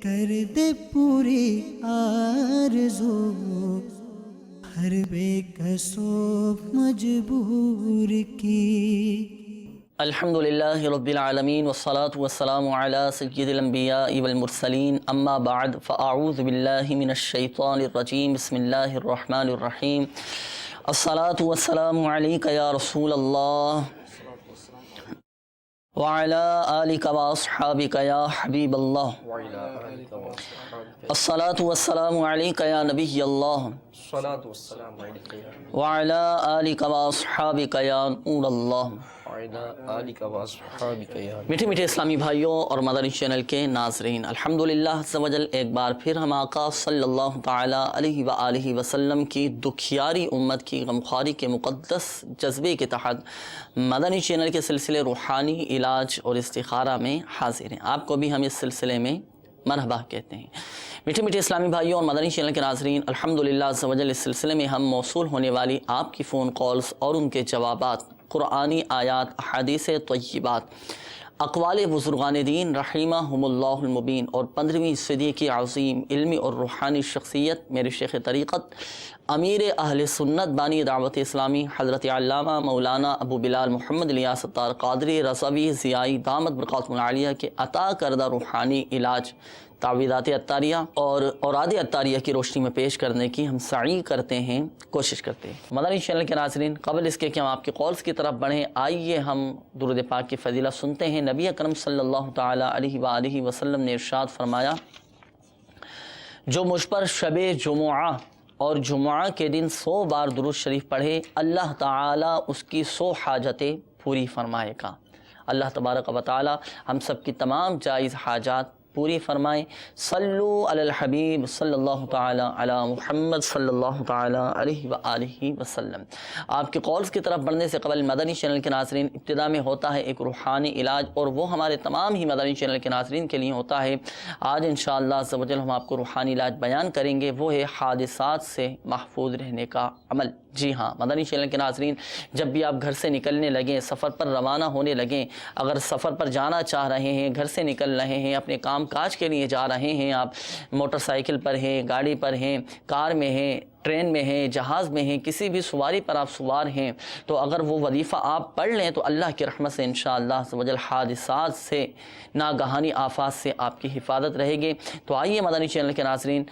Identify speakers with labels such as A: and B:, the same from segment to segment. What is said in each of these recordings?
A: کر دے پوری آرزو ہر بے کسو مجبور کی۔
B: الحمدللہ رب العالمین والصلاة والسلام علی سید الانبیاء والمرسلین اما بعد فاعوذ باللہ من الشیطان الرجیم بسم اللہ الرحمن الرحیم الصلاة والسلام علیک یا رسول اللہ وعلی آلک واصحابک یا حبیب اللہ الصلاة والسلام علیک یا نبی اللہ وعلی آلک واصحابک یا نور اللہ۔ میٹھے میٹھے اسلامی بھائیوں اور مدنی چینل کے ناظرین، الحمدللہ عز و جل ایک بار پھر ہم آقا صلی اللہ تعالیٰ علیہ وآلہ وسلم کی دکھیاری امت کی غمخواری کے مقدس جذبے کے تحت مدنی چینل کے سلسلے روحانی علاج اور استخارہ میں حاضر ہیں۔ آپ کو بھی ہم اس سلسلے میں مرحبا کہتے ہیں۔ میٹھے میٹھے اسلامی بھائیوں اور مدنی چینل کے ناظرین، الحمدللہ عز و جل اس سلسلے میں ہم موصول ہونے والی آپ کی فون کالز اور ان کے جوابات، قرآنی آیات، احادیث طیبات، اقوال بزرگان دین رحمہم اللہ المبین اور 15ویں صدی کی عظیم علمی اور روحانی شخصیت میرے شیخ طریقت امیر اہل سنت بانی دعوت اسلامی حضرت علامہ مولانا ابو بلال محمد الیاس ستار قادری رضوی ضیائی دامت برکاتہم العالیہ کے عطا کردہ روحانی علاج تعویذات عطاریہ اور اوراد عطاریہ کی روشنی میں پیش کرنے کی ہم سعی کرتے ہیں، کوشش کرتے ہیں۔ مدنی چینل کے ناظرین، قبل اس کے کہ ہم آپ کے کالز کی طرف بڑھیں، آئیے ہم درود پاک کی فضیلت سنتے ہیں۔ نبی اکرم صلی اللہ تعالیٰ علیہ وآلہ وسلم نے ارشاد فرمایا، جو مجھ پر شب جمعہ اور جمعہ کے دن 100 بار درود شریف پڑھے، اللہ تعالیٰ اس کی 100 حاجتیں پوری فرمائے گا۔ اللہ تبارک و تعالیٰ ہم سب کی تمام جائز حاجات پوری فرمائیں۔ صلو علی الحبیب صلی اللہ تعالیٰ علی محمد صلی اللہ تعالیٰ علیہ وآلہ وسلم۔ آپ کے کالز کی طرف بڑھنے سے قبل مدنی چینل کے ناظرین، ابتدا میں ہوتا ہے ایک روحانی علاج، اور وہ ہمارے تمام ہی مدنی چینل کے ناظرین کے لیے ہوتا ہے۔ آج انشاءاللہ عز و جل ہم آپ کو روحانی علاج بیان کریں گے، وہ ہے حادثات سے محفوظ رہنے کا عمل۔ جی ہاں مدنی چینل کے ناظرین، جب بھی آپ گھر سے نکلنے لگیں، سفر پر روانہ ہونے لگیں، اگر سفر پر جانا چاہ رہے ہیں، گھر سے نکل رہے ہیں، اپنے کام کاج کے لیے جا رہے ہیں، آپ موٹر سائیکل پر ہیں، گاڑی پر ہیں، کار میں ہیں، ٹرین میں ہیں، جہاز میں ہیں، کسی بھی سواری پر آپ سوار ہیں، تو اگر وہ وظیفہ آپ پڑھ لیں تو اللہ کی رحمت سے انشاءاللہ عز و جل حادثات سے، ناگہانی آفات سے آپ کی حفاظت رہے گی۔ تو آئیے مدنی چینل کے ناظرین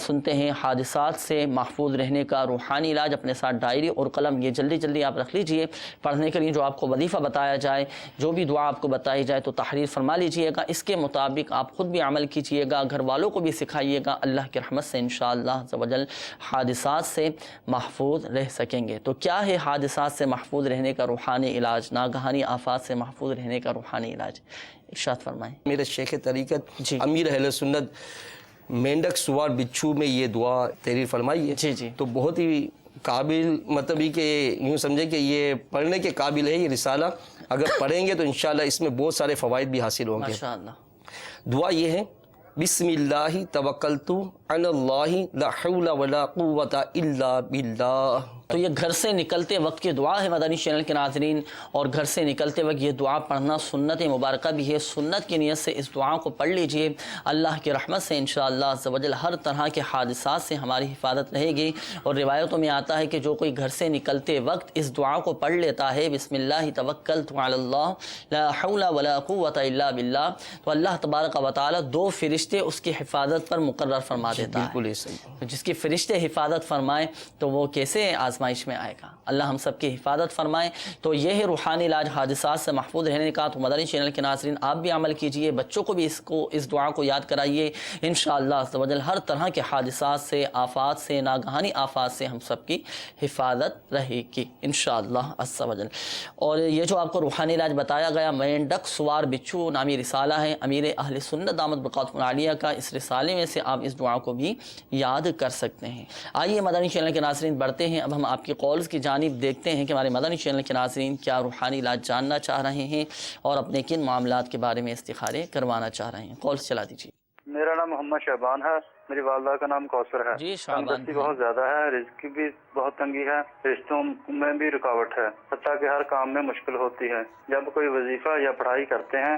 B: سنتے ہیں حادثات سے محفوظ رہنے کا روحانی علاج۔ اپنے ساتھ ڈائری اور قلم یہ جلدی جلدی آپ رکھ لیجئے، پڑھنے کے لیے جو آپ کو وظیفہ بتایا جائے، جو بھی دعا آپ کو بتائی جائے تو تحریر فرما لیجئے گا، اس کے مطابق آپ خود بھی عمل کیجئے گا، گھر والوں کو بھی سکھائیے گا۔ اللہ کی رحمت سے انشاءاللہ عز و جل حادثات سے محفوظ رہ سکیں گے۔ تو کیا ہے حادثات سے محفوظ رہنے کا روحانی علاج، ناگہانی آفات سے محفوظ رہنے کا روحانی علاج؟ ارشاد فرمائیں۔
C: میرے شیخ طریقت
B: جی
C: امیر اہل سنت مینڈک سوار بچھو میں یہ دعا تحریر فرمائی ہے۔
B: جی جی
C: تو بہت ہی قابل، مطلب یہ کہ یوں سمجھے کہ یہ پڑھنے کے قابل ہے یہ رسالہ، اگر پڑھیں گے تو انشاءاللہ اس میں بہت سارے فوائد بھی حاصل ہوں گے۔
B: ماشاءاللہ۔
C: دعا یہ ہے، بسم اللہ توکلت علی اللہ لا حول ولا قوت الا باللہ۔
B: تو یہ گھر سے نکلتے وقت کی دعا ہے مدنی چینل کے ناظرین، اور گھر سے نکلتے وقت یہ دعا پڑھنا سنت مبارکہ بھی ہے۔ سنت کی نیت سے اس دعا کو پڑھ لیجئے، اللہ کی رحمت سے انشاءاللہ عز و جل ہر طرح کے حادثات سے ہماری حفاظت رہے گی۔ اور روایتوں میں آتا ہے کہ جو کوئی گھر سے نکلتے وقت اس دعا کو پڑھ لیتا ہے، بسم اللہ توکلت علی اللہ لا حول ولا قوت الا باللہ، تو اللہ تبارک و تعالی 2 فرشتے اس کی حفاظت پر مقرر فرما دیتا ہے۔
C: بالکل صحیح۔
B: جس کی فرشتے حفاظت فرمائیں تو وہ کیسے آزمائش میں آئے گا؟ اللہ ہم سب کی حفاظت فرمائیں۔ تو یہ ہے روحانی علاج حادثات سے محفوظ رہنے کا۔ تو مدنی چینل کے ناظرین آپ بھی عمل کیجئے، بچوں کو بھی اس دعا کو یاد کرائیے، انشاءاللہ عز و جل ہر طرح کے حادثات سے، آفات سے، ناگہانی آفات سے ہم سب کی حفاظت رہے گی انشاءاللہ عز و جل۔ اور یہ جو آپ کو روحانی علاج بتایا گیا، مینڈک سوار بچھو نامی رسالہ ہے امیر اہل سنت دامت برکاتہم العالیہ کا، اس رسالے میں سے آپ اس دعا کو بھی یاد کر سکتے ہیں۔ آئیے مدنی چینل کے ناظرین بڑھتے ہیں، اب ہم آپ کی کالز کی جانب دیکھتے ہیں کہ ہمارے مدنی چینل کے ناظرین کیا روحانی علاج جاننا چاہ رہے ہیں اور اپنے کن معاملات کے بارے میں استخارے کروانا چاہ رہے ہیں۔ کالز چلا دیجیے۔
D: میرا نام محمد شعبان ہے، میری والدہ کا نام کوثر ہے۔
B: جی شعبان
D: تنگ دستی بہت زیادہ ہے، رزق کی بھی بہت تنگی ہے، رشتوں میں بھی رکاوٹ ہے، حتیٰ کہ ہر کام میں مشکل ہوتی ہے۔ جب کوئی وظیفہ یا پڑھائی کرتے ہیں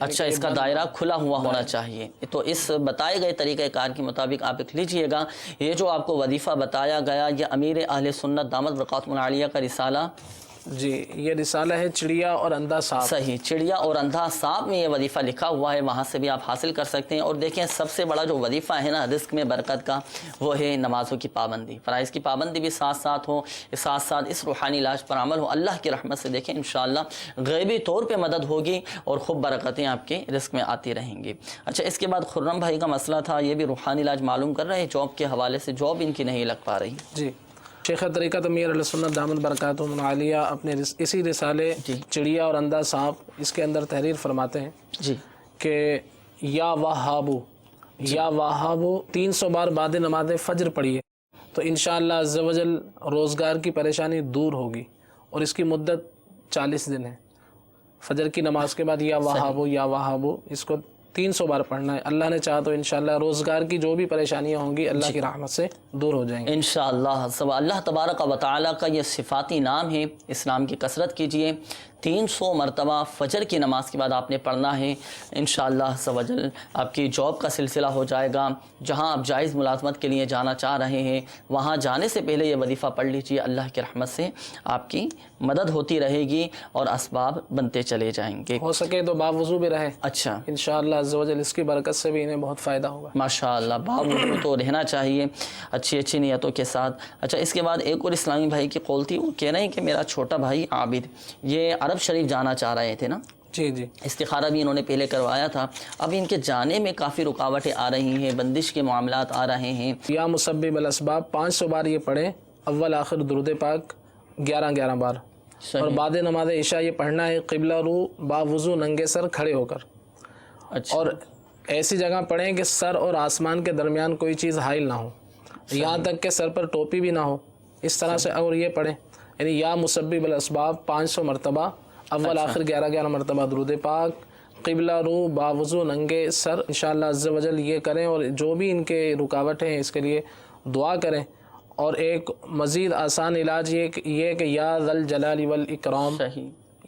B: اچھا، اس کا دائرہ کھلا ہوا ہونا چاہیے. تو اس بتائے گئے طریقہ کار کے مطابق آپ لکھ لیجئے گا. یہ جو آپ کو وظیفہ بتایا گیا یہ امیر اہل سنت دامت برکاتہم العالیہ کا رسالہ،
E: جی یہ رسالہ ہے چڑیا اور اندھا سانپ.
B: صحیح، چڑیا اور اندھا سانپ میں یہ وظیفہ لکھا ہوا ہے، وہاں سے بھی آپ حاصل کر سکتے ہیں. اور دیکھیں سب سے بڑا جو وظیفہ ہے نا رزق میں برکت کا، وہ ہے نمازوں کی پابندی. فرائض کی پابندی بھی ساتھ ساتھ ہو، ساتھ ساتھ اس روحانی علاج پر عمل ہو. اللہ کی رحمت سے دیکھیں انشاءاللہ غیبی طور پہ مدد ہوگی اور خوب برکتیں آپ کے رزق میں آتی رہیں گی. اچھا، اس کے بعد خرم بھائی کا مسئلہ تھا، یہ بھی روحانی علاج معلوم کر رہے ہیں، جاب کے حوالے سے جاب ان کی نہیں لگ پا رہی.
E: جی شیخ طریقت امیر علیہ سنت دامت برکاتہم العالیہ اپنے اسی رسالے چڑیا اور اندھا سانپ اس کے اندر تحریر فرماتے ہیں
B: جی
E: کہ یا وہابو یا وہابو 300 بار بعد نماز فجر پڑھیے تو انشاءاللہ عز و جل روزگار کی پریشانی دور ہوگی. اور اس کی مدت 40 دن ہے. فجر کی نماز کے بعد یا وہابو اس کو 300 بار پڑھنا ہے. اللہ نے چاہا تو انشاءاللہ روزگار کی جو بھی پریشانیاں ہوں گی اللہ کی رحمت سے دور ہو جائیں گی
B: انشاءاللہ. اللہ تبارک و تعالی کا یہ صفاتی نام ہے. اسلام کی کثرت کیجئے. 300 مرتبہ فجر کی نماز کے بعد آپ نے پڑھنا ہے. انشاءاللہ عز و جل آپ کی جاب کا سلسلہ ہو جائے گا. جہاں آپ جائز ملازمت کے لیے جانا چاہ رہے ہیں وہاں جانے سے پہلے یہ وظیفہ پڑھ لیجئے. اللہ کی رحمت سے آپ کی مدد ہوتی رہے گی اور اسباب بنتے چلے جائیں گے.
E: ہو سکے تو باوضو بھی رہے.
B: اچھا،
E: انشاءاللہ عز و جل اس کی برکت سے بھی انہیں بہت فائدہ ہوگا.
B: ماشاءاللہ باوضو تو رہنا چاہیے اچھی نیتوں کے ساتھ. اچھا، اس کے بعد ایک اور اسلامی بھائی کی قول تھی، وہ کہہ رہے ہیں کہ میرا چھوٹا بھائی عابد یہ عرب شریف جانا چاہ رہے تھے نا.
E: جی
B: استخارہ بھی انہوں نے پہلے کروایا تھا. اب ان کے جانے میں کافی رکاوٹیں آ رہی ہیں، بندش کے معاملات آ رہے ہیں.
E: یا مسبب الاسباب 500 بار یہ پڑھیں، اول آخر درود پاک 11 بار. اور بعد نماز عشاء یہ پڑھنا ہے قبلہ رو باوضو ننگے سر کھڑے ہو کر.
B: اچھا،
E: اور ایسی جگہ پڑھیں کہ سر اور آسمان کے درمیان کوئی چیز حائل نہ ہو، یہاں تک کہ سر پر ٹوپی بھی نہ ہو، اس طرح سے. اور یہ پڑھیں یعنی یا مسبب الاسباب 500 مرتبہ، اول آخر 11 مرتبہ درود پاک، قبلہ رو باوضو ننگے سر. انشاءاللہ عز و جل یہ کریں اور جو بھی ان کے رکاوٹ ہیں اس کے لیے دعا کریں. اور ایک مزید آسان علاج یہ کہ یا ذا الجلال والاکرام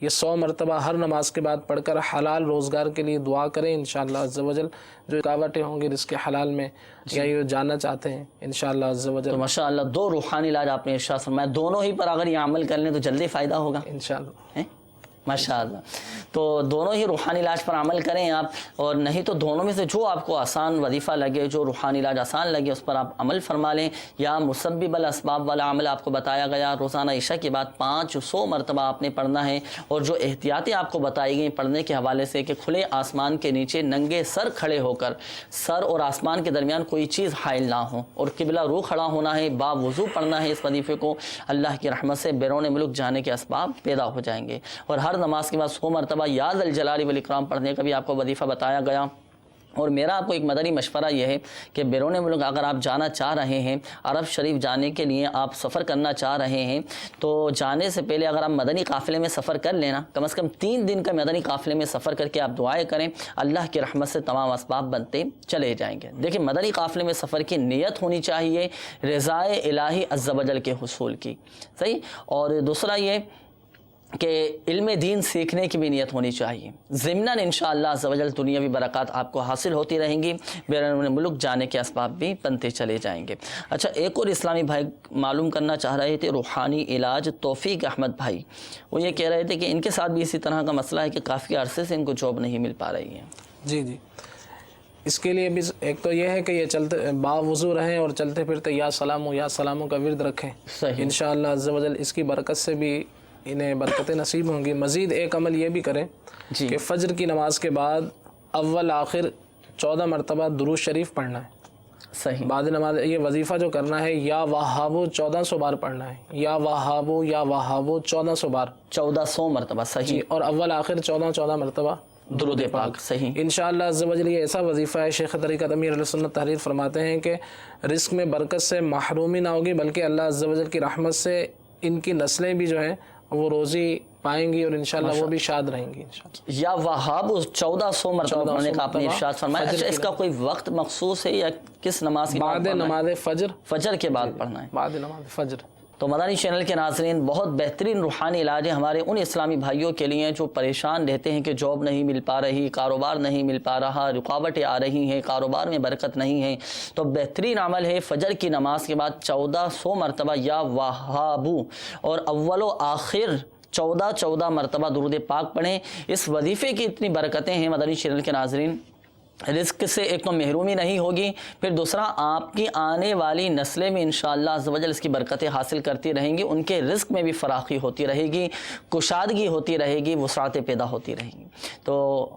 E: یہ 100 مرتبہ ہر نماز کے بعد پڑھ کر حلال روزگار کے لیے دعا کریں. انشاءاللہ عز و جل جو رکاوٹیں ہوں گی رزق حلال میں یا یہ جاننا چاہتے ہیں انشاءاللہ عز و جل.
B: تو ماشاءاللہ 2 روحانی علاج آپ نے ارشاد فرمایا، دونوں ہی پر اگر یہ عمل کر لیں تو جلدی فائدہ ہوگا
E: انشاءاللہ.
B: ماشاءاللہ. تو دونوں ہی روحانی علاج پر عمل کریں آپ، اور نہیں تو دونوں میں سے جو آپ کو آسان وظیفہ لگے، جو روحانی علاج آسان لگے اس پر آپ عمل فرما لیں. یا مسبب الاسباب والا عمل آپ کو بتایا گیا، روزانہ عشاء کے بعد 500 مرتبہ آپ نے پڑھنا ہے. اور جو احتیاطیں آپ کو بتائی گئیں پڑھنے کے حوالے سے کہ کھلے آسمان کے نیچے ننگے سر کھڑے ہو کر سر اور آسمان کے درمیان کوئی چیز حائل نہ ہو، اور قبلہ رو کھڑا ہونا ہے، باوضو پڑھنا ہے اس وظیفے کو. اللہ کی رحمت سے بیرون ملک جانے کے اسباب پیدا ہو جائیں گے. اور ہر نماز کے بعد 100 مرتبہ یا ذا الجلال والاکرام پڑھنے کا بھی آپ کو وظیفہ بتایا گیا. اور میرا آپ کو ایک مدنی مشورہ یہ ہے کہ بیرون ملک اگر آپ جانا چاہ رہے ہیں، عرب شریف جانے کے لیے آپ سفر کرنا چاہ رہے ہیں، تو جانے سے پہلے اگر آپ مدنی قافلے میں سفر کر لینا، کم از کم 3 دن کا مدنی قافلے میں سفر کر کے آپ دعائیں کریں، اللہ کی رحمت سے تمام اسباب بنتے چلے جائیں گے. دیکھیں مدنی قافلے میں سفر کی نیت ہونی چاہیے رضائے الہی عز و جل کے حصول کی، صحیح. اور دوسرا یہ کہ علم دین سیکھنے کی بھی نیت ہونی چاہیے. ضمناً انشاءاللہ عز و جل دنیاوی برکات آپ کو حاصل ہوتی رہیں گی، بیرون ملک جانے کے اسباب بھی بنتے چلے جائیں گے. اچھا، ایک اور اسلامی بھائی معلوم کرنا چاہ رہے تھے روحانی علاج توفیق احمد بھائی. وہ یہ کہہ رہے تھے کہ ان کے ساتھ بھی اسی طرح کا مسئلہ ہے کہ کافی عرصے سے ان کو جاب نہیں مل پا رہی ہے.
E: جی اس کے لیے بھی ایک تو یہ ہے کہ یہ چلتے باوضو رہیں اور چلتے پھرتے یا سلاموں کا ورد رکھیں. انشاءاللہ عز و جل اس کی برکت سے بھی انہیں برکتیں نصیب ہوں گی. مزید ایک عمل یہ بھی کریں کہ فجر کی نماز کے بعد اول آخر 14 مرتبہ درود شریف پڑھنا ہے.
B: صحیح.
E: بعد نماز یہ وظیفہ جو کرنا ہے یا وہابو 1400 بار پڑھنا ہے، یا وہابو 1400 بار
B: 1400 مرتبہ. صحیح.
E: اور اول آخر 14 مرتبہ
B: درود پاک. صحیح.
E: انشاءاللہ عز و جل یہ ایسا وظیفہ ہے، شیخ طریقت امیر علیہ سنت تحریر فرماتے ہیں کہ رزق میں برکت سے محرومی نہ ہوگی، بلکہ اللہ عز و جل کی رحمت سے ان کی نسلیں بھی جو ہیں وہ روزی پائیں گی اور انشاءاللہ وہ بھی شاد رہیں گی انشاءاللہ.
B: یا وہاب 1400 مرتبہ پڑھنے کا آپ نے ارشاد فرمایا. اچھا، اس کا کوئی وقت مخصوص ہے یا کس نماز کے بعد؟
E: بعد نماز فجر
B: کے بعد پڑھنا ہے.
E: بعد نماز فجر.
B: تو مدنی چینل کے ناظرین، بہت بہترین روحانی علاج ہے ہمارے ان اسلامی بھائیوں کے لیے جو پریشان رہتے ہیں کہ جاب نہیں مل پا رہی، کاروبار نہیں مل پا رہا، رکاوٹیں آ رہی ہیں، کاروبار میں برکت نہیں ہے۔ تو بہترین عمل ہے فجر کی نماز کے بعد 1400 مرتبہ یا وہابو اور اول و آخر 14 مرتبہ درود پاک پڑھیں۔ اس وظیفے کی اتنی برکتیں ہیں مدنی چینل کے ناظرین، رزق سے ایک تو محرومی نہیں ہوگی، پھر دوسرا آپ کی آنے والی نسلیں میں انشاءاللہ عز و جل اس کی برکتیں حاصل کرتی رہیں گی، ان کے رزق میں بھی فراخی ہوتی رہے گی، کشادگی ہوتی رہے گی، وسعتیں پیدا ہوتی رہیں گی۔ تو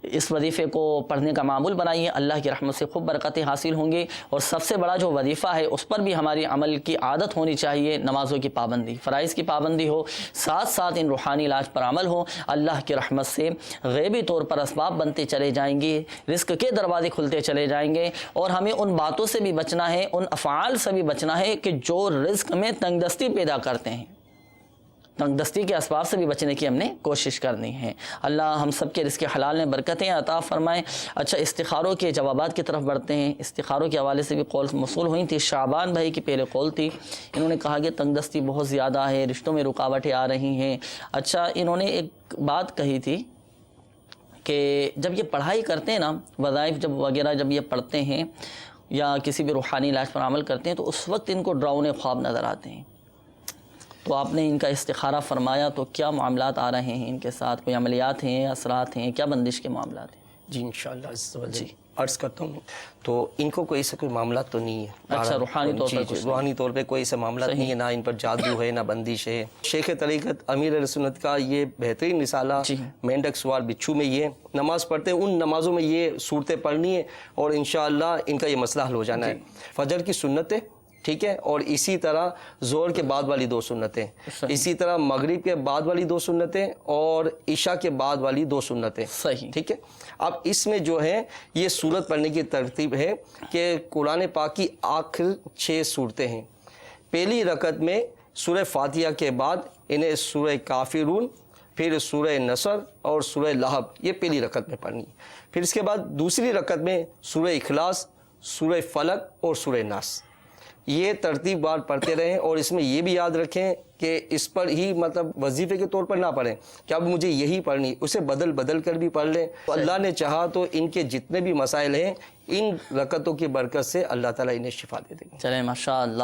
B: اس وظیفے کو پڑھنے کا معمول بنائیے، اللہ کی رحمت سے خوب برکتیں حاصل ہوں گی۔ اور سب سے بڑا جو وظیفہ ہے اس پر بھی ہماری عمل کی عادت ہونی چاہیے، نمازوں کی پابندی، فرائض کی پابندی ہو، ساتھ ساتھ ان روحانی علاج پر عمل ہو۔ اللہ کی رحمت سے غیبی طور پر اسباب بنتے چلے جائیں گے، رزق کے دروازے کھلتے چلے جائیں گے، اور ہمیں ان باتوں سے بھی بچنا ہے، ان افعال سے بھی بچنا ہے کہ جو رزق میں تنگ دستی پیدا کرتے ہیں۔ تنگ دستی کے اسباب سے بھی بچنے کی ہم نے کوشش کرنی ہے۔ اللہ ہم سب کے رزق حلال میں برکتیں عطا فرمائیں۔ اچھا، استخاروں کے جوابات کی طرف بڑھتے ہیں۔ استخاروں کے حوالے سے بھی قول موصول ہوئی تھی، شعبان بھائی کی پہلے قول تھی، انہوں نے کہا کہ تنگ دستی بہت زیادہ ہے، رشتوں میں رکاوٹیں آ رہی ہیں۔ اچھا، انہوں نے ایک بات کہی تھی کہ جب یہ پڑھائی کرتے ہیں نا، وظائف جب وغیرہ جب یہ پڑھتے ہیں یا کسی بھی روحانی علاج پر عمل کرتے ہیں تو اس وقت ان کو ڈراؤنے خواب نظر آتے ہیں۔ تو آپ نے ان کا استخارہ فرمایا، تو کیا معاملات آ رہے ہیں ان کے ساتھ؟ کوئی عملیات ہیں، اثرات ہیں، کیا بندش کے معاملات ہیں؟
C: جی انشاءاللہ عز و جل عرض کرتا ہوں، تو ان کو کوئی ایسا کوئی معاملات تو نہیں ہے۔
B: اچھا، روحانی طور پر
C: جی روحانی طور پہ کوئی ایسا معاملات نہیں ہے، نہ ان پر جادو ہے، نہ بندش ہے۔ شیخ طریقت امیر اہل سنت کا یہ بہترین رسالہ مینڈک سوار بچھو میں یہ نماز پڑھتے ہیں، ان نمازوں میں یہ صورتیں پڑھنی ہے اور انشاءاللہ ان کا یہ مسئلہ حل ہو جانا ہے۔ فجر کی سنتیں، ٹھیک ہے، اور اسی طرح ظہر کے بعد والی 2 سنتیں، اسی طرح مغرب کے بعد والی 2 سنتیں اور عشاء کے بعد والی 2 سنتیں،
B: صحیح،
C: ٹھیک ہے۔ اب اس میں جو ہے یہ سورت پڑھنے کی ترتیب ہے کہ قرآن پاک کی آخر 6 سورتیں ہیں۔ پہلی رکعت میں سورہ فاتحہ کے بعد انہیں سورہ کافرون، پھر سورہ نصر اور سورہ لہب، یہ پہلی رکعت میں پڑھنی ہے۔ پھر اس کے بعد دوسری رکعت میں سورہ اخلاص، سورہ فلق اور سورہ ناس، یہ ترتیب بار پڑھتے رہیں۔ اور اس میں یہ بھی یاد رکھیں کہ اس پر ہی مطلب وظیفے کے طور پر نہ پڑھیں کہ اب مجھے یہی پڑھنی، اسے بدل کر بھی پڑھ لیں۔ اللہ نے چاہا تو ان کے جتنے بھی مسائل ہیں ان رکعتوں کی برکت سے اللہ تعالیٰ انہیں شفا دے دیں گے۔
B: چلیں ماشاءاللہ،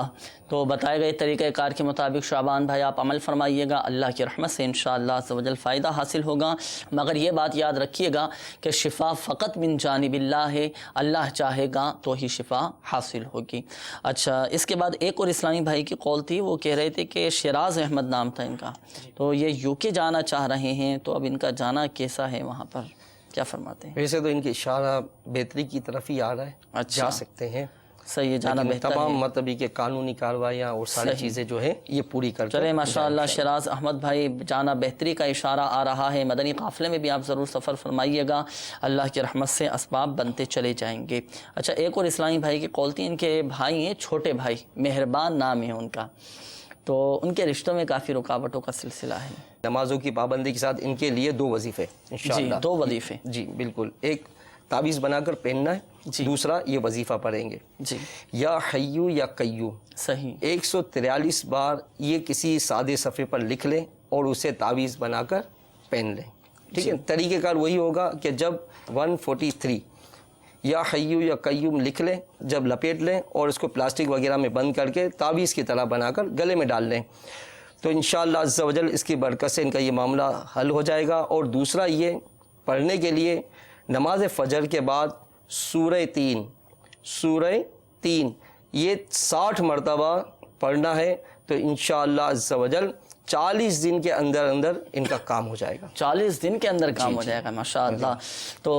B: تو بتائے گئے طریقہ کار کے مطابق شعبان بھائی آپ عمل فرمائیے گا، اللہ کی رحمت سے انشاءاللہ عز و جل فائدہ حاصل ہوگا۔ مگر یہ بات یاد رکھیے گا کہ شفا فقط من جانب اللہ ہے، اللہ چاہے گا تو ہی شفا حاصل ہوگی۔ اچھا، اس کے بعد ایک اور اسلامی بھائی کی قول تھی، وہ کہہ رہے تھے کہ شیراز احمد نام تھا ان کا، تو یہ UK جانا چاہ رہے ہیں، تو اب ان کا جانا کیسا ہے وہاں پر، کیا فرماتے ہیں؟
C: ویسے تو ان کی اشارہ بہتری کی طرف ہی آ رہا ہے،
B: اچھا،
C: جا سکتے ہیں،
B: صحیح، جانا بہتر ہے۔
C: تمام مطلبی کے قانونی کارروائیاں اور ساری چیزیں جو ہیں یہ پوری کر
B: چلے ماشاءاللہ، شیراز احمد بھائی جانا بہتری کا اشارہ آ رہا ہے، مدنی قافلے میں بھی آپ ضرور سفر فرمائیے گا، اللہ کی رحمت سے اسباب بنتے چلے جائیں گے۔ اچھا، ایک اور اسلامی بھائی کی قول تھی، ان کے بھائی ہیں چھوٹے بھائی، مہربان نام ہے ان کا، تو ان کے رشتوں میں کافی رکاوٹوں کا سلسلہ ہے۔
C: نمازوں کی پابندی کے ساتھ ان کے لیے 2 وظیفے انشاءاللہ،
B: 2 وظیفے،
C: جی بالکل، ایک تعویذ بنا کر پہننا ہے، دوسرا یہ وظیفہ پڑھیں گے،
B: جی،
C: یا حیو یا قیوم،
B: صحیح،
C: 143 بار یہ کسی سادے صفحے پر لکھ لیں اور اسے تعویذ بنا کر پہن لیں، ٹھیک ہے۔ طریقہ کار وہی ہوگا کہ جب 143 یا حیو یا قیوم لکھ لیں، جب لپیٹ لیں اور اس کو پلاسٹک وغیرہ میں بند کر کے تعویذ کی طرح بنا کر گلے میں ڈال لیں، تو انشاءاللہ عز و جل اس کی برکت سے ان کا یہ معاملہ حل ہو جائے گا۔ اور دوسرا یہ پڑھنے کے لیے نماز فجر کے بعد سورہ 3 یہ 60 مرتبہ پڑھنا ہے، تو انشاءاللہ عز و جل 40 دن کے اندر ان کا کام ہو جائے گا،
B: 40 دن کے اندر کام ہو جائے گا ماشاءاللہ۔ تو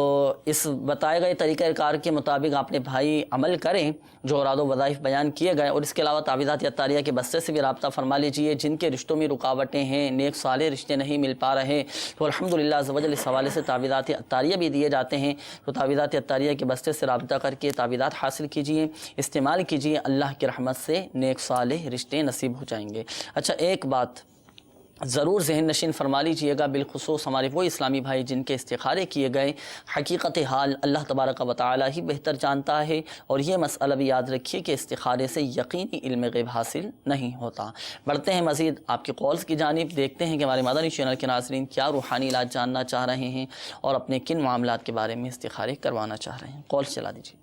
B: اس بتائے گئے طریقہ کار کے مطابق اپنے بھائی عمل کریں جو اوراد و وظائف بیان کیے گئے، اور اس کے علاوہ تعویذات عطاریہ کے بستے سے بھی رابطہ فرما لیجئے۔ جن کے رشتوں میں رکاوٹیں ہیں، نیک صالح رشتے نہیں مل پا رہے، تو الحمدللہ عز و جل اس حوالے سے تعویذات عطاریہ بھی دیے جاتے ہیں، تو تعویذات عطاریہ کے بستے سے رابطہ کر کے تعویذات حاصل کیجئے، استعمال کیجئے، اللہ کی رحمت سے نیک صالح رشتے نصیب ہو جائیں گے۔ اچھا، ایک بات ضرور ذہن نشین فرما لیجیے گا، بالخصوص ہمارے وہ اسلامی بھائی جن کے استخارے کیے گئے۔ حقیقت حال اللہ تبارک و تعالی ہی بہتر جانتا ہے، اور یہ مسئلہ بھی یاد رکھیے کہ استخارے سے یقینی علم غیب حاصل نہیں ہوتا۔ بڑھتے ہیں مزید آپ کی کالز کی جانب، دیکھتے ہیں کہ ہمارے مدنی چینل کے ناظرین کیا روحانی علاج جاننا چاہ رہے ہیں اور اپنے کن معاملات کے بارے میں استخارے کروانا چاہ رہے ہیں۔ کال چلا دیجیے۔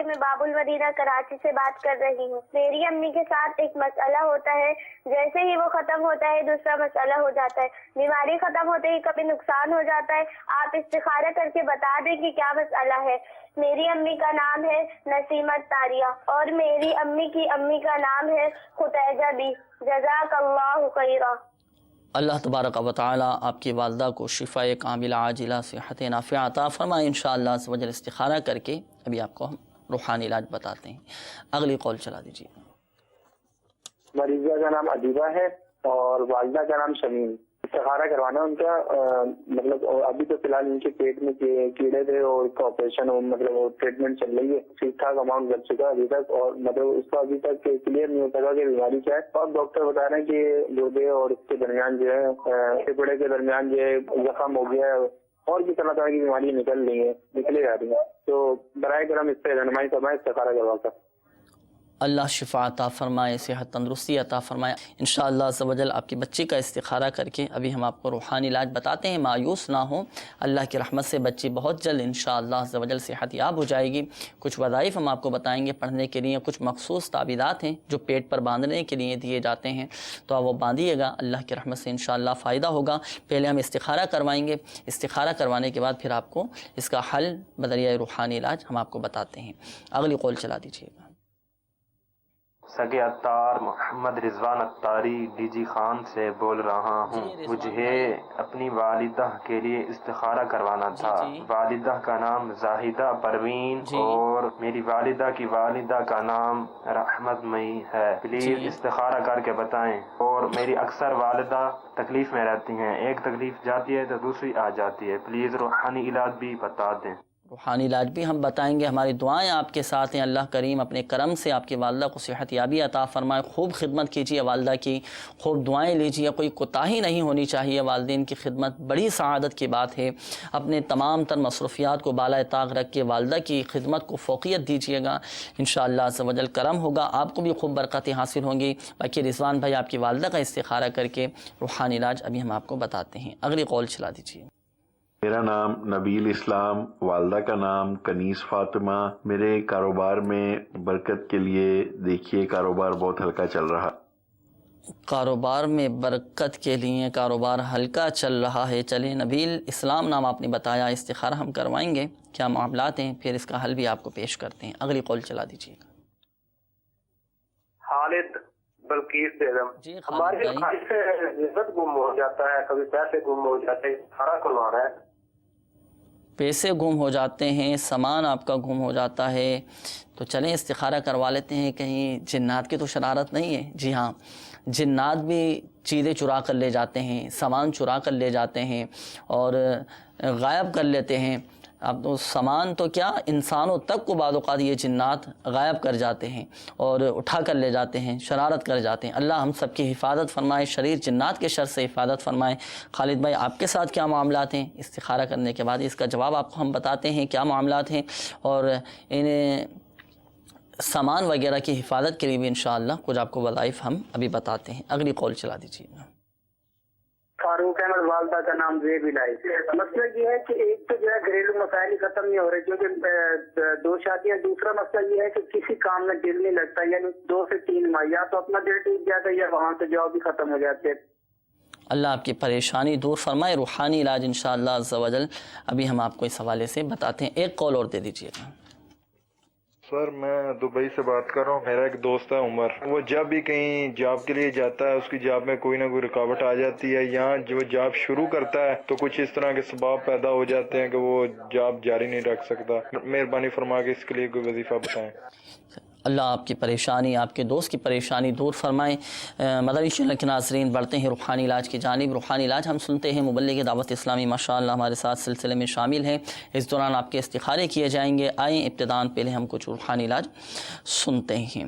F: میں باب المدینہ کراچی سے بات کر رہی ہوں۔ میری امی کے ساتھ ایک مسئلہ ہوتا ہے، جیسے ہی وہ ختم ہوتا ہے دوسرا مسئلہ ہو جاتا ہے، بیماری ختم ہوتے ہی کبھی نقصان ہو جاتا ہے۔ آپ استخارہ کر کے بتا دیں کہ کیا مسئلہ ہے۔ میری امی کا نام ہے نسیمت طاریہ اور میری امی کی امی کا نام ہے خطیجہ بی۔ جزاک اللہ خیرا۔
B: اللہ تبارک و تعالی آپ کی والدہ کو شفاء کاملہ عاجلہ صحت نافعہ عطا فرمائے انشاءاللہ عز و جل۔ استخارہ کر کے ابھی آپ کو ہم روحانی علاج بتاتے ہیں۔ اگلی کال چلا دیجیے۔
G: مریضہ کا نام ادیبہ ہے اور والدہ کا نام شمیم۔ استخارہ کروانا ان کا مطلب ابھی تو فی الحال ان کے پیٹ میں کیڑے تھے اور اس کا آپریشن مطلب ٹریٹمنٹ چل رہی ہے، ٹھیک ٹھاک اماؤنٹ لگ چکا ابھی تک، اور مطلب اس کا ابھی تک کلیئر نہیں ہو سکا کہ بیماری کیا ہے۔ اور ڈاکٹر بتا رہے ہیں کہ گردے اور اس کے درمیان جو ہے پھیپھڑے کے درمیان جو ہے زخم ہو گیا ہے اور بھی طرح طرح کی بیماری نکل رہی ہیں، نکلے جا رہی ہیں، تو برائے کرم اس پہ رہنمائی فرمائیں استخارہ کروا کر۔
B: اللہ شفا عطا فرمائے، صحت تندرستی عطا فرمائے انشاءاللہ عز و جل۔ آپ کی بچی کا استخارہ کر کے ابھی ہم آپ کو روحانی علاج بتاتے ہیں۔ مایوس نہ ہوں، اللہ کی رحمت سے بچی بہت جلد انشاءاللہ عز و جل صحت یاب ہو جائے گی۔ کچھ وظائف ہم آپ کو بتائیں گے پڑھنے کے لیے، کچھ مخصوص تعویذات ہیں جو پیٹ پر باندھنے کے لیے دیے جاتے ہیں، تو آپ وہ باندھیے گا، اللہ کی رحمت سے انشاءاللہ فائدہ ہوگا۔ پہلے ہم استخارہ کروائیں گے، استخارہ کروانے کے بعد پھر آپ کو اس کا حل بدریہ روحانی علاج ہم آپ کو بتاتے ہیں۔ اگلی قول چلا دیجیے گا۔
H: سگے اتار محمد رضوان اتاری ڈی جی خان سے بول رہا ہوں۔ مجھے اپنی والدہ کے لیے استخارہ کروانا تھا۔ والدہ کا نام زاہدہ پروین اور میری والدہ کی والدہ کا نام رحمت مئی ہے۔ پلیز استخارہ کر کے بتائیں۔ اور میری اکثر والدہ تکلیف میں رہتی ہیں، ایک تکلیف جاتی ہے تو دوسری آ جاتی ہے، پلیز روحانی علاج بھی بتا دیں۔
B: روحانی علاج بھی ہم بتائیں گے۔ ہماری دعائیں آپ کے ساتھ ہیں، اللہ کریم اپنے کرم سے آپ کی والدہ کو صحت یابی عطا فرمائے۔ خوب خدمت کیجیے والدہ کی، خوب دعائیں لیجیے، کوئی کوتاہی نہیں ہونی چاہیے۔ والدین کی خدمت بڑی سعادت کی بات ہے۔ اپنے تمام تر مصروفیات کو بالائے طاق رکھ کے والدہ کی خدمت کو فوقیت دیجیے گا، انشاءاللہ عز و جل کرم ہوگا، آپ کو بھی خوب برکتیں حاصل ہوں گی۔ باقی رضوان بھائی آپ کی والدہ کا استخارہ کر کے روحانی علاج ابھی ہم آپ کو بتاتے ہیں۔ اگلی قول چلا دیجیے۔
I: میرا نام نبیل اسلام، والدہ کا نام کنیز فاطمہ۔ میرے کاروبار میں برکت کے لیے دیکھیے کاروبار بہت ہلکا چل رہا۔
B: کاروبار میں برکت کے لیے کاروبار ہلکا چل رہا ہے۔ چلیں نبیل اسلام نام آپ نے بتایا، استخارہ ہم کروائیں گے کیا معاملات ہیں، پھر اس کا حل بھی آپ کو پیش کرتے ہیں۔ اگلی قول چلا دیجیے گا۔
J: خالد بلقیس بیگم، ہمارے سے رزق گم ہو جاتا ہے، کبھی پیسے گم ہو جاتے ہیں، سارا کروانا ہے۔
B: پیسے گم ہو جاتے ہیں، سامان آپ کا گم ہو جاتا ہے، تو چلیں استخارہ کروا لیتے ہیں، کہیں جنات کی تو شرارت نہیں ہے۔ جی ہاں، جنات بھی چیزیں چرا کر لے جاتے ہیں، سامان چرا کر لے جاتے ہیں اور غائب کر لیتے ہیں۔ اب تو سامان تو کیا، انسانوں تک کو بعض اوقات یہ جنات غائب کر جاتے ہیں اور اٹھا کر لے جاتے ہیں، شرارت کر جاتے ہیں۔ اللہ ہم سب کی حفاظت فرمائے، شریر جنات کے شر سے حفاظت فرمائے۔ خالد بھائی آپ کے ساتھ کیا معاملات ہیں؟ استخارہ کرنے کے بعد اس کا جواب آپ کو ہم بتاتے ہیں کیا معاملات ہیں، اور انہیں سامان وغیرہ کی حفاظت کے لیے بھی انشاءاللہ کچھ آپ کو وظائف ہم ابھی بتاتے ہیں۔ اگلی قول چلا دیجیے گا۔
G: فاروق احمد، والدہ کا نام زیب الہی۔ مسئلہ یہ ہے کہ ایک تو جو ہے گھریلو مسائل ہی ختم نہیں ہو رہے، کیونکہ دو شادیاں۔ دوسرا مسئلہ یہ ہے کہ کسی کام میں دل نہیں لگتا، یعنی 2 سے 3 ماہ یا تو اپنا دل ٹوٹ جاتا ہے یا وہاں سے جاب بھی ختم ہو جاتے ہیں۔
B: اللہ آپ کی پریشانی دور فرمائے۔ روحانی علاج انشاءاللہ عز و جل ابھی ہم آپ کو اس حوالے سے بتاتے ہیں۔ ایک کال اور دے دیجیے گا۔
K: سر میں دبئی سے بات کر رہا ہوں، میرا ایک دوست ہے عمر، وہ جب بھی کہیں جاب کے لیے جاتا ہے اس کی جاب میں کوئی نہ کوئی رکاوٹ آ جاتی ہے، یہاں جو جاب شروع کرتا ہے تو کچھ اس طرح کے اسباب پیدا ہو جاتے ہیں کہ وہ جاب جاری نہیں رکھ سکتا۔ مہربانی فرما کے اس کے لیے کوئی وظیفہ بتائیں۔
B: اللہ آپ کی پریشانی، آپ کے دوست کی پریشانی دور فرمائیں۔ مدنی چینل کے ناظرین بڑھتے ہیں روحانی علاج کی جانب۔ روحانی علاج ہم سنتے ہیں، مبلغ دعوت اسلامی ماشاءاللہ ہمارے ساتھ سلسلے میں شامل ہیں، اس دوران آپ کے استخارے کیے جائیں گے۔ آئیں ابتداءً پہلے ہم کچھ روحانی علاج سنتے ہیں۔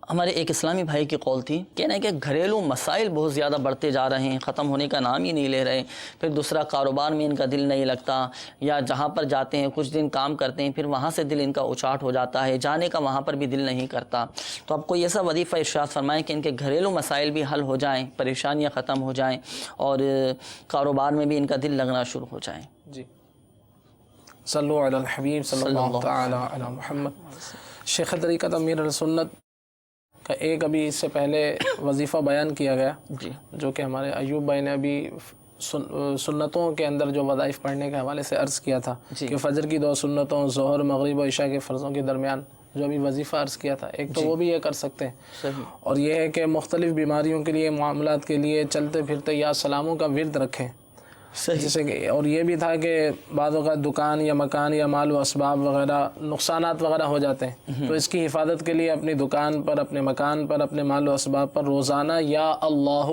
B: ہمارے ایک اسلامی بھائی کی قول تھی، کہنا ہے کہ گھریلو مسائل بہت زیادہ بڑھتے جا رہے ہیں، ختم ہونے کا نام ہی نہیں لے رہے، پھر دوسرا کاروبار میں ان کا دل نہیں لگتا، یا جہاں پر جاتے ہیں کچھ دن کام کرتے ہیں پھر وہاں سے دل ان کا اچاٹ ہو جاتا ہے، جانے کا وہاں پر بھی دل نہیں کرتا۔ تو آپ کوئی ایسا وظیفہ ارشاد فرمائیں کہ ان کے گھریلو مسائل بھی حل ہو جائیں، پریشانیاں ختم ہو جائیں اور کاروبار میں بھی ان کا دل لگنا شروع ہو جائیں۔
E: جی صلو علی الحبیب صلی اللہ تعالی علی محمد۔ شیخ طریقت امیر السنت کا ایک ابھی اس سے پہلے وظیفہ بیان کیا گیا، جو کہ ہمارے ایوب بھائی نے ابھی سنتوں کے اندر جو وظائف پڑھنے کے حوالے سے عرض کیا تھا کہ فجر کی 2 سنتوں، ظہر، مغرب و عشاء کے فرضوں کے درمیان جو ابھی وظیفہ عرض کیا تھا، ایک تو وہ بھی یہ کر سکتے ہیں، اور یہ ہے کہ مختلف بیماریوں کے لیے، معاملات کے لیے چلتے پھرتے یا سلاموں کا ورد رکھیں، جیسے کہ اور یہ بھی تھا کہ بعض اوقات دکان یا مکان یا مال و اسباب وغیرہ نقصانات وغیرہ ہو جاتے ہیں، تو اس کی حفاظت کے لیے اپنی دکان پر، اپنے مکان پر، اپنے مال و اسباب پر روزانہ یا اللہ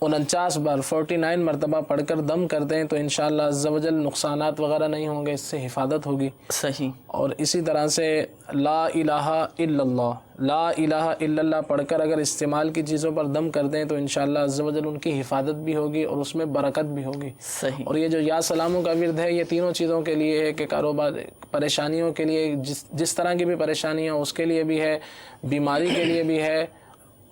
E: 49 بار 49 مرتبہ پڑھ کر دم کرتے ہیں تو انشاءاللہ عز و جل نقصانات وغیرہ نہیں ہوں گے، اس سے حفاظت ہوگی۔
B: صحیح۔
E: اور اسی طرح سے لا الہ الا اللہ، لا الہ الا اللہ پڑھ کر اگر استعمال کی چیزوں پر دم کرتے ہیں تو انشاءاللہ عز و جل ان کی حفاظت بھی ہوگی اور اس میں برکت بھی ہوگی۔
B: صحیح۔
E: اور یہ جو یا سلاموں کا ورد ہے، یہ تینوں چیزوں کے لیے ہے کہ کاروبار پریشانیوں کے لیے، جس طرح کی بھی پریشانیاں اس کے لیے بھی ہے، بیماری کے لیے بھی ہے،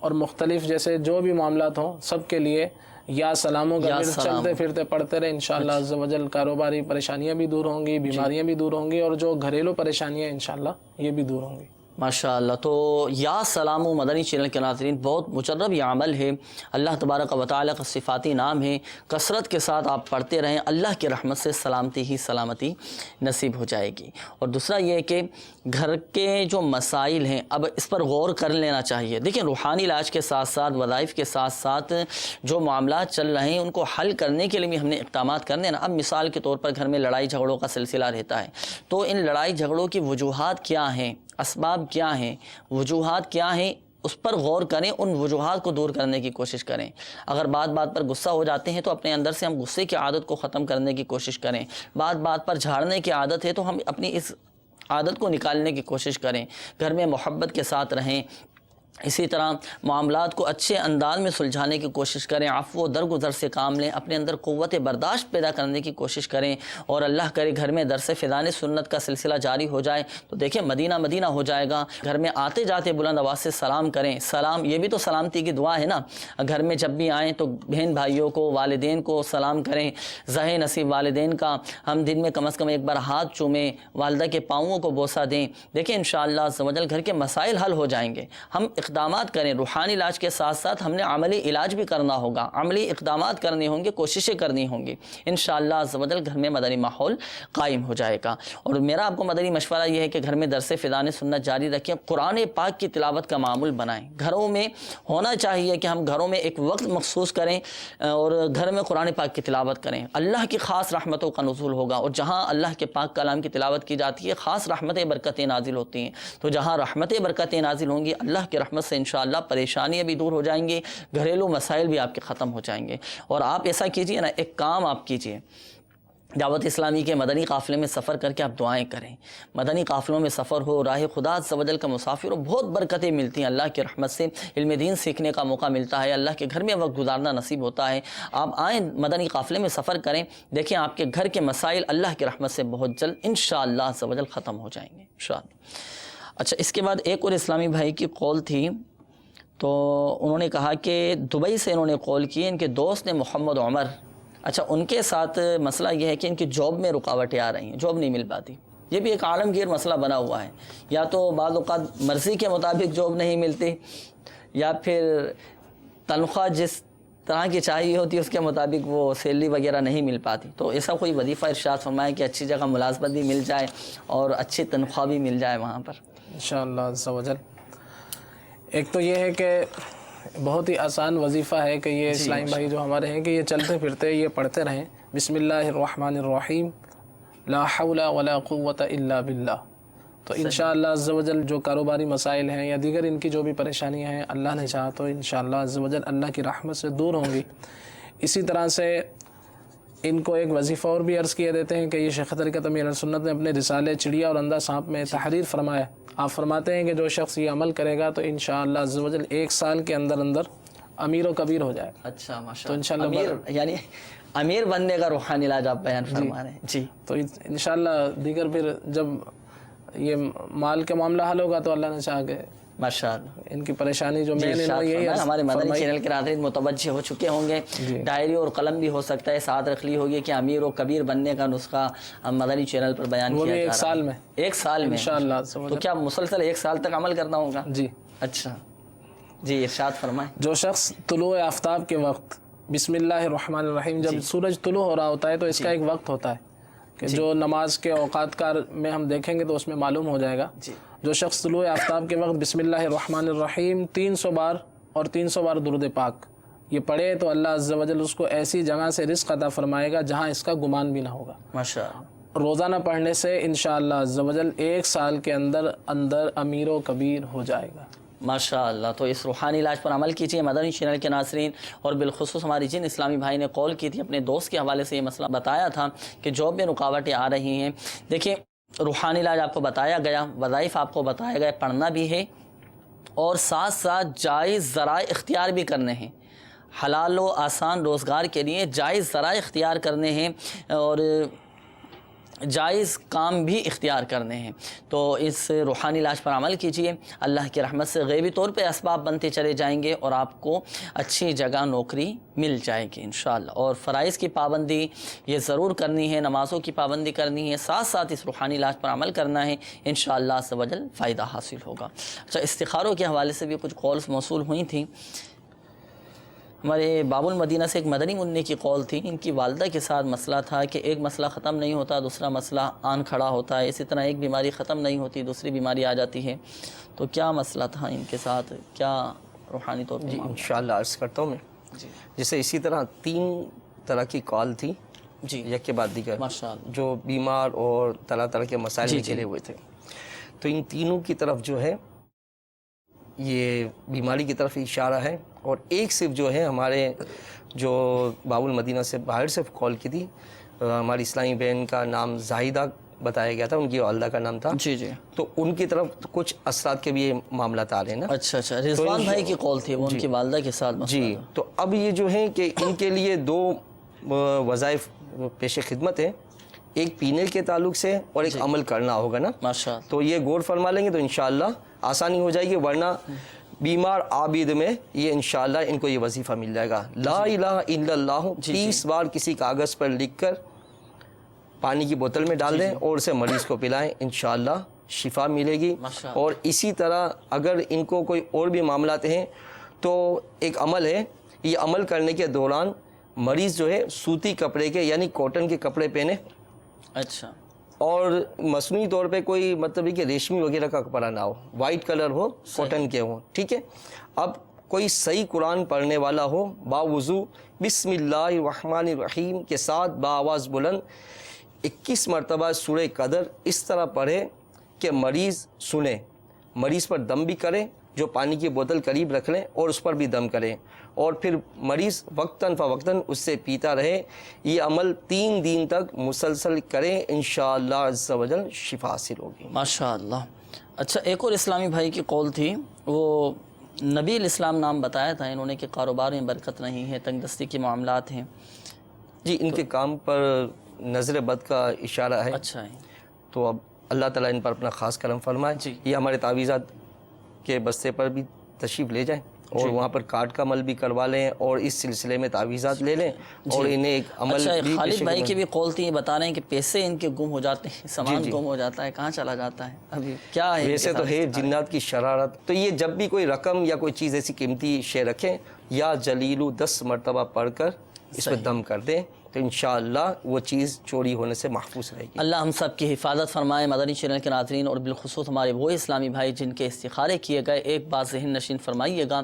E: اور مختلف جیسے جو بھی معاملات ہوں سب کے لیے یا سلاموں کا ورد چلتے پھرتے پڑھتے رہے، انشاءاللہ عز و جل کاروباری پریشانیاں بھی دور ہوں گی، بیماریاں بھی دور ہوں گی، اور جو گھریلو پریشانیاں انشاءاللہ یہ بھی دور ہوں گی۔
B: ماشاءاللہ۔ تو یا سلام و مدنی چینل کے ناظرین، بہت مجرب یہ عمل ہے، اللہ تبارک و تعالی کا صفاتی نام ہے، کثرت کے ساتھ آپ پڑھتے رہیں، اللہ کی رحمت سے سلامتی ہی سلامتی نصیب ہو جائے گی۔ اور دوسرا یہ کہ گھر کے جو مسائل ہیں اب اس پر غور کر لینا چاہیے۔ دیکھیں روحانی علاج کے ساتھ ساتھ، وظائف کے ساتھ ساتھ جو معاملات چل رہے ہیں ان کو حل کرنے کے لیے بھی ہم نے اقدامات کرنے ہیں نا۔ اب مثال کے طور پر گھر میں لڑائی جھگڑوں کا سلسلہ رہتا ہے، تو ان لڑائی جھگڑوں کی وجوہات کیا ہیں، اسباب کیا ہیں، وجوہات کیا ہیں، اس پر غور کریں، ان وجوہات کو دور کرنے کی کوشش کریں۔ اگر بات بات پر غصہ ہو جاتے ہیں تو اپنے اندر سے ہم غصے کی عادت کو ختم کرنے کی کوشش کریں۔ بات بات پر جھاڑنے کی عادت ہے تو ہم اپنی اس عادت کو نکالنے کی کوشش کریں۔ گھر میں محبت کے ساتھ رہیں، اسی طرح معاملات کو اچھے انداز میں سلجھانے کی کوشش کریں، عفو و درگزر سے کام لیں، اپنے اندر قوت برداشت پیدا کرنے کی کوشش کریں، اور اللہ کرے گھر میں درس فیضان سنت کا سلسلہ جاری ہو جائے تو دیکھیں مدینہ مدینہ ہو جائے گا۔ گھر میں آتے جاتے بلند آواز سے سلام کریں، سلام یہ بھی تو سلامتی کی دعا ہے نا۔ گھر میں جب بھی آئیں تو بہن بھائیوں کو، والدین کو سلام کریں، زہ نصیب والدین کا ہم دن میں کم از کم ایک بار ہاتھ چومیں، والدہ کے پاؤں کو بوسہ دیں۔ دیکھیں انشاءاللہ عز و جل گھر کے مسائل حل ہو جائیں گے۔ ہم اقدامات کریں، روحانی علاج کے ساتھ ساتھ ہم نے عملی علاج بھی کرنا ہوگا، عملی اقدامات کرنے ہوں گے، کوششیں کرنی ہوں گی، انشاءاللہ عز و جل گھر میں مدنی ماحول قائم ہو جائے گا۔ اور میرا آپ کو مدنی مشورہ یہ ہے کہ گھر میں درس فیضان سنت جاری رکھیں، قرآن پاک کی تلاوت کا معمول بنائیں۔ گھروں میں ہونا چاہیے کہ ہم گھروں میں ایک وقت مخصوص کریں اور گھر میں قرآن پاک کی تلاوت کریں، اللہ کی خاص رحمتوں کا نزول ہوگا، اور جہاں اللہ کے پاک کلام کی تلاوت کی جاتی ہے خاص رحمتیں برکتیں نازل ہوتی ہیں، تو جہاں رحمتیں برکتیں نازل ہوں گی اللہ کی رحمت سے انشاءاللہ پریشانیاں بھی دور ہو جائیں گی، گھریلو مسائل بھی آپ کے ختم ہو جائیں گے۔ اور آپ ایسا کیجئے نا، ایک کام آپ کیجئے، دعوت اسلامی کے مدنی قافلے میں سفر کر کے آپ دعائیں کریں، مدنی قافلوں میں سفر ہو، راہ خدا عز و جل کا مسافر ہو، بہت برکتیں ملتی ہیں اللہ کی رحمت سے، علم دین سیکھنے کا موقع ملتا ہے، اللہ کے گھر میں وقت گزارنا نصیب ہوتا ہے۔ آپ آئیں مدنی قافلے میں سفر کریں، دیکھیں آپ کے گھر کے مسائل اللہ کی رحمت سے بہت جلد انشاءاللہ عز و جل ختم ہو جائیں گے انشاءاللہ۔ اچھا، اس کے بعد ایک اور اسلامی بھائی کی قول تھی، تو انہوں نے کہا کہ دبئی سے انہوں نے کال کی، ان کے دوست نے محمد عمر، اچھا ان کے ساتھ مسئلہ یہ ہے کہ ان کی جاب میں رکاوٹیں آ رہی ہیں، جاب نہیں مل پاتی۔ یہ بھی ایک عالمگیر مسئلہ بنا ہوا ہے، یا تو بعض اوقات مرضی کے مطابق جاب نہیں ملتی، یا پھر تنخواہ جس طرح کی چاہیے ہوتی ہے اس کے مطابق وہ سیلری وغیرہ نہیں مل پاتی۔ تو ایسا کوئی وظیفہ ارشاد فرمائے کہ اچھی جگہ ملازمت بھی مل جائے اور اچھی تنخواہ بھی مل جائے وہاں پر
E: انشاءاللہ عز و جل۔ ایک تو یہ ہے کہ بہت ہی آسان وظیفہ ہے کہ یہ اسلامی بھائی جو ہمارے ہیں کہ یہ چلتے پھرتے یہ پڑھتے رہیں، بسم اللہ الرحمن الرحیم، لا حول ولا قوت الا باللہ۔ تو انشاءاللہ عز و جل جو کاروباری مسائل ہیں یا دیگر ان کی جو بھی پریشانیاں ہیں، اللہ نے چاہا تو انشاءاللہ عز و جل اللہ کی رحمت سے دور ہوں گی۔ اسی طرح سے ان کو ایک وظیفہ اور بھی عرض کیے دیتے ہیں کہ یہ شیخ طریقت امیر سنت نے اپنے رسالے چڑیا اور اندھا سانپ میں تحریر فرمایا. آپ فرماتے ہیں کہ جو شخص یہ عمل کرے گا تو انشاءاللہ عز و جل 1 سال کے اندر اندر امیر و کبیر ہو جائے گا.
B: اچھا ماشاء
E: تو انشاءاللہ
B: امیر یعنی امیر بننے کا روحانی علاج آپ بیان فرما رہے ہیں. جی
E: تو انشاءاللہ دیگر پھر جب یہ مال کا معاملہ حل ہوگا تو اللہ نے چاہا کہ
B: ماشاءاللہ
E: ان کی پریشانی جو میں نے یہی
B: ہمارے مدنی چینل کے ناظرین متوجہ ہو چکے ہوں گے. ڈائری اور قلم بھی ہو سکتا ہے ساتھ رکھ لی ہوگی کہ امیر و کبیر بننے کا نسخہ ہم مدنی چینل پر بیان کیا جا رہا ہے.
E: 1 سال میں
B: 1 سال میں
E: انشاءاللہ.
B: تو کیا مسلسل 1 سال تک عمل کرنا ہوگا؟
E: جی
B: اچھا جی ارشاد فرمائیں.
E: جو شخص طلوع آفتاب کے وقت بسم اللہ الرحمن الرحیم جب سورج طلوع ہو رہا ہوتا ہے تو اس کا ایک وقت ہوتا ہے کہ جو نماز کے اوقات کار میں ہم دیکھیں گے تو اس میں معلوم ہو جائے گا. جو شخص طلوع آفتاب کے وقت بسم اللہ الرحمن الرحیم 300 بار اور 300 بار درود پاک یہ پڑھے تو اللہ عز و جل اس کو ایسی جگہ سے رزق عطا فرمائے گا جہاں اس کا گمان بھی نہ ہوگا.
B: ماشاءاللہ.
E: روزانہ پڑھنے سے انشاءاللہ عز و جل 1 سال کے اندر اندر امیر و کبیر ہو جائے گا.
B: ماشاءاللہ. تو اس روحانی علاج پر عمل کیجیے مدنی چینل کے ناظرین. اور بالخصوص ہماری جن اسلامی بھائی نے کال کی تھی اپنے دوست کے حوالے سے یہ مسئلہ بتایا تھا کہ جاب میں رکاوٹیں آ رہی ہیں. دیکھیں روحانی علاج آپ کو بتایا گیا, وظائف آپ کو بتایا گیا, پڑھنا بھی ہے اور ساتھ ساتھ جائز ذرائع اختیار بھی کرنے ہیں. حلال و آسان روزگار کے لیے جائز ذرائع اختیار کرنے ہیں اور جائز کام بھی اختیار کرنے ہیں. تو اس روحانی علاج پر عمل کیجئے. اللہ کی رحمت سے غیبی طور پہ اسباب بنتے چلے جائیں گے اور آپ کو اچھی جگہ نوکری مل جائے گی انشاءاللہ. اور فرائض کی پابندی یہ ضرور کرنی ہے, نمازوں کی پابندی کرنی ہے, ساتھ ساتھ اس روحانی علاج پر عمل کرنا ہے. انشاءاللہ عز و جل فائدہ حاصل ہوگا. اچھا استخاروں کے حوالے سے بھی کچھ کالز موصول ہوئی تھیں. ہمارے باب المدینہ سے ایک مدنی منی کی کال تھی. ان کی والدہ کے ساتھ مسئلہ تھا کہ ایک مسئلہ ختم نہیں ہوتا دوسرا مسئلہ آن کھڑا ہوتا ہے. اسی طرح ایک بیماری ختم نہیں ہوتی دوسری بیماری آ جاتی ہے. تو کیا مسئلہ تھا ان کے ساتھ, کیا روحانی طور پر؟
C: جی انشاءاللہ عرض کرتا ہوں میں. جیسے اسی طرح 3 طرح کی کال تھی
B: جی
C: یک کے بعد دیگر
B: ماشاءاللہ
C: جو بیمار اور طرح طرح کے مسائل میں گھرے ہوئے تھے. تو ان تینوں کی طرف جو ہے یہ بیماری کی طرف اشارہ ہے. اور ایک صرف جو ہے ہمارے جو باب المدینہ سے باہر سے کال کی تھی, ہماری اسلامی بہن کا نام زاہدہ بتایا گیا تھا, ان کی والدہ کا نام تھا.
B: جی جی.
C: تو ان کی طرف کچھ اثرات کے بھی یہ معاملات آ رہے ہیں نا.
B: اچھا اچھا. رضوان بھائی کی کال تھی, وہ ان کی والدہ کے ساتھ مسئلہ.
C: جی تو اب یہ جو ہیں کہ ان کے لیے 2 وظائف پیش خدمت ہیں, ایک پینے کے تعلق سے اور ایک عمل کرنا ہوگا نا.
B: ماشاءاللہ.
C: تو یہ غور فرما لیں گے تو انشاءاللہ آسانی ہو جائے گی. ورنہ بیمار عابد میں یہ انشاءاللہ ان کو یہ وظیفہ مل جائے گا. لا الہ الا اللہ 30 بار کسی کاغذ پر لکھ کر پانی کی بوتل میں ڈال دیں اور اسے مریض کو پلائیں, انشاءاللہ شفا ملے گی. اور اسی طرح اگر ان کو کوئی اور بھی معاملات ہیں تو ایک عمل ہے, یہ عمل کرنے کے دوران مریض جو ہے سوتی کپڑے کے یعنی کاٹن کے کپڑے پہنے.
B: اچھا.
C: اور مصنوعی طور پہ کوئی مطلب کہ ریشمی وغیرہ کا کپڑا نہ ہو, وائٹ کلر ہو, کاٹن کے ہوں, ٹھیک ہے. اب کوئی صحیح قرآن پڑھنے والا ہو, باوضو بسم اللہ الرحمن الرحیم کے ساتھ بآواز بلند 21 مرتبہ سورہ قدر اس طرح پڑھے کہ مریض سنے, مریض پر دم بھی کرے, جو پانی کی بوتل قریب رکھ لیں اور اس پر بھی دم کریں, اور پھر مریض وقتاً فوقتاً اس سے پیتا رہے. یہ عمل 3 دن تک مسلسل کریں, انشاءاللہ عز و جل شفا حاصل ہوگی.
B: ماشاءاللہ. اچھا ایک اور اسلامی بھائی کی کال تھی, وہ نبی الاسلام نام بتایا تھا انہوں نے کہ کاروبار میں برکت نہیں ہے, تنگ دستی کے معاملات ہیں.
C: جی ان کے کام پر نظر بد کا اشارہ ہے.
B: اچھا ہے.
C: تو اب اللہ تعالیٰ ان پر اپنا خاص کرم فرمائے. یہ ہمارے تعویذات کے بستے پر بھی تشریف لے جائیں اور وہاں پر کارڈ کا عمل بھی کروا لیں اور اس سلسلے میں تعویذات لے لیں اور انہیں ایک عمل.
B: اچھا خالد بھائی کی بھی کال تھی, یہ بتا رہے ہیں کہ پیسے ان کے گم ہو جاتے ہیں, سامان گم ہو جاتا ہے, کہاں چلا جاتا ہے, ابھی کیا ہے؟
C: ویسے تو ہے جنات کی شرارت. تو یہ جب بھی کوئی رقم یا کوئی چیز ایسی قیمتی شے رکھیں یا جلیلو 10 مرتبہ پڑھ کر اس پہ دم کر دیں تو انشاءاللہ وہ چیز چوری ہونے سے محفوظ رہے گی.
B: اللہ ہم سب کی حفاظت فرمائے. مدنی چینل کے ناظرین اور بالخصوص ہمارے وہ اسلامی بھائی جن کے استخارے کیے گئے, ایک بات ذہن نشین فرمائیے گا,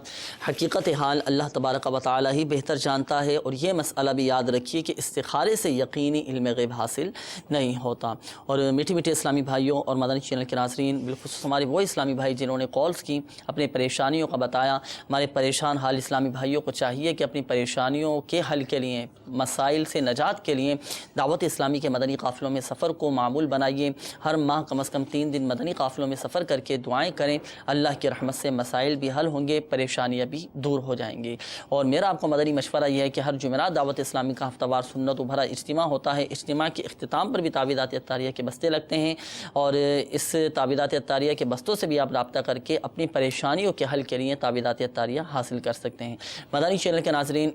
B: حقیقت حال اللہ تبارک و تعالی ہی بہتر جانتا ہے. اور یہ مسئلہ بھی یاد رکھیے کہ استخارے سے یقینی علم غیب حاصل نہیں ہوتا. اور میٹھے میٹھے اسلامی بھائیوں اور مدنی چینل کے ناظرین, بالخصوص ہمارے وہ اسلامی بھائی جنہوں نے کالز کی, اپنے پریشانیوں کا بتایا. ہمارے پریشان حال اسلامی بھائیوں کو چاہیے کہ اپنی پریشانیوں کے حل کے لیے, مسائل سے سے نجات کے لیے دعوت اسلامی کے مدنی قافلوں میں سفر کو معمول بنائیے. ہر ماہ کم از کم 3 دن مدنی قافلوں میں سفر کر کے دعائیں کریں. اللہ کی رحمت سے مسائل بھی حل ہوں گے, پریشانیاں بھی دور ہو جائیں گی. اور میرا آپ کو مدنی مشورہ یہ ہے کہ ہر جمعرات دعوت اسلامی کا ہفتہ وار سنت و بھرا اجتماع ہوتا ہے. اجتماع کے اختتام پر بھی تعویذات اطاریہ کے بستے لگتے ہیں, اور اس تعویذات اطاریہ کے بستوں سے بھی آپ رابطہ کر کے اپنی پریشانیوں کے حل کے لیے تعویذات اطاریہ حاصل کر سکتے ہیں. مدنی چینل کے ناظرین,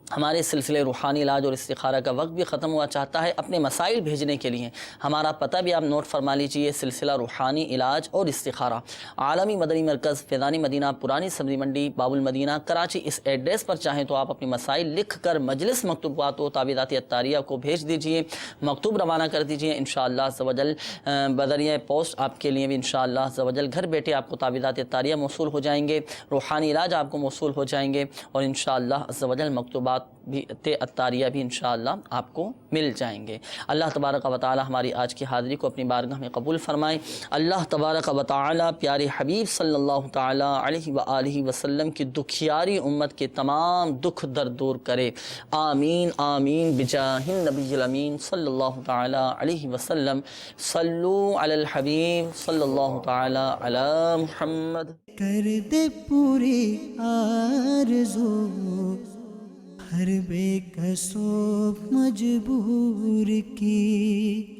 B: ہمارے سلسلے روحانی علاج اور استخارہ کا وقت بھی ختم ہوا چاہتا ہے. اپنے مسائل بھیجنے کے لیے ہمارا پتہ بھی آپ نوٹ فرما لیجئے. سلسلہ روحانی علاج اور استخارہ, عالمی مدنی مرکز, فیضانی مدینہ, پرانی سبزی منڈی, باب المدینہ, کراچی. اس ایڈریس پر چاہیں تو آپ اپنی مسائل لکھ کر مجلس مکتوبات و تعویذات اطاریہ کو بھیج دیجئے, مکتوب روانہ کر دیجئے. انشاءاللہ عز و جل بذریعہ پوسٹ آپ کے لیے بھی انشاءاللہ عز و جل گھر بیٹھے آپ کو تعویذات اطاریہ موصول ہو جائیں گے, روحانی علاج آپ کو موصول ہو جائیں گے, اور انشاءاللہ عز و جل مکتوبات بھی اطاریہ بھی انشاءاللہ آپ کو مل جائیں گے. اللہ تبارک و تعالی ہماری آج کی حاضری کو اپنی بارگاہ میں قبول فرمائے. اللہ تبارک و تعالی پیارے حبیب صلی اللہ تعالی علیہ وآلہ وسلم کی دکھیاری امت کے تمام دکھ درد دور کرے. آمین آمین بجاہ النبی الامین صلی اللہ تعالی علیہ وسلم. صلو علی الحبیب صلی اللہ تعالی علی محمد.
A: کر دے پوری آرزو ہر بے کسو مجبور کی.